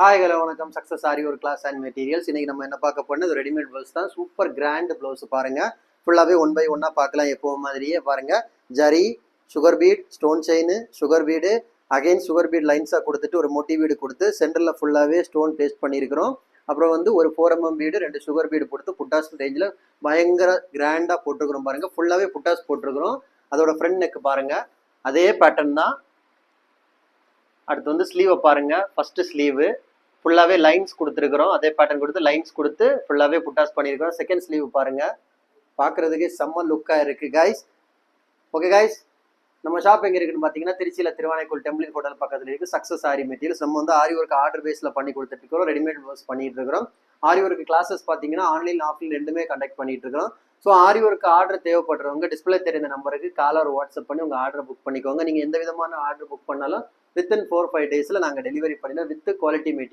Hi hello வணக்கம். Success Aari ஒரு class and materials. இன்னைக்கு நம்ம என்ன பார்க்க போனது ரெடிமேட் ப்ளவுஸ் தான். சூப்பர் கிராண்ட் ப்ளவுஸ் பாருங்க. ஃபுல்லாகவே ஒன் பை ஒன்னாக பார்க்கலாம். எப்போவும் மாதிரியே பாருங்க. Zari, sugar bead, stone chain, sugar bead, again sugar bead லைன்ஸாக கொடுத்துட்டு ஒரு மொட்டி பீடு கொடுத்து சென்டரில் ஃபுல்லாகவே ஸ்டோன் பேஸ்ட் பண்ணியிருக்கிறோம். அப்புறம் வந்து ஒரு 4mm பீடு, 2 சுகர் பீடு கொடுத்து புட்டாஸ் ரேஞ்சில் பயங்கர கிராண்டாக போட்டிருக்கிறோம் பாருங்க. ஃபுல்லாகவே புட்டாஸ் போட்டிருக்கிறோம். அதோட ஃப்ரண்ட் நெக் பாருங்க. அதே பேட்டர்ன் தான். அடுத்து வந்து ஸ்லீவை பாருங்க. ஃபர்ஸ்ட் ஸ்லீவு ஃபுல்லாகவே லைன்ஸ் கொடுத்துருக்குறோம். அதே பேட்டர்ன் கொடுத்து லைன்ஸ் கொடுத்து ஃபுல்லாகவே புட்டாஸ் பண்ணியிருக்கிறோம். செகண்ட் ஸ்லீவ் பாருங்க. பார்க்குறதுக்கே செம்ம லுக்காக இருக்குது கைஸ். ஓகே கைஸ், நம்ம ஷாப் எங்கே இருக்குன்னு பார்த்தீங்கன்னா திருச்சியில் திருவானைக்கோள் டெம்பிள் ஹோட்டல் பக்கத்தில் இருக்குது. சக்ஸஸ் ஆரி மெட்டீரியல்ஸ். நம்ம வந்து ஆரி ஒர்க் ஆர்டர் பேஸில் பண்ணி கொடுத்துட்டு இருக்கிறோம். ரெடிமேட் ப்ளவுஸ் பண்ணிட்டு இருக்கிறோம். ஆரி ஒர்க் கிளாஸஸ் பார்த்தீங்கன்னா ஆன்லைன் ஆஃப்லைன் ரெண்டுமே கண்டக்ட் பண்ணிட்டு இருக்கிறோம். ஸோ ஆரி ஒர்க் ஆர்டர் தேவைப்படுறவங்க டிஸ்பிளே தெரிந்த நம்பருக்கு காலர் வாட்ஸ்அப் பண்ணி உங்கள் ஆர்டர் புக் பண்ணிக்கோங்க. நீங்கள் எந்த விதமான ஆர்டர் புக் பண்ணாலும் வித்தின் 4-5 டேஸில் நாங்கள் டெலிவரி பண்ணிடுவோம் வித் குவாலிட்டி மெட்டீரியல்.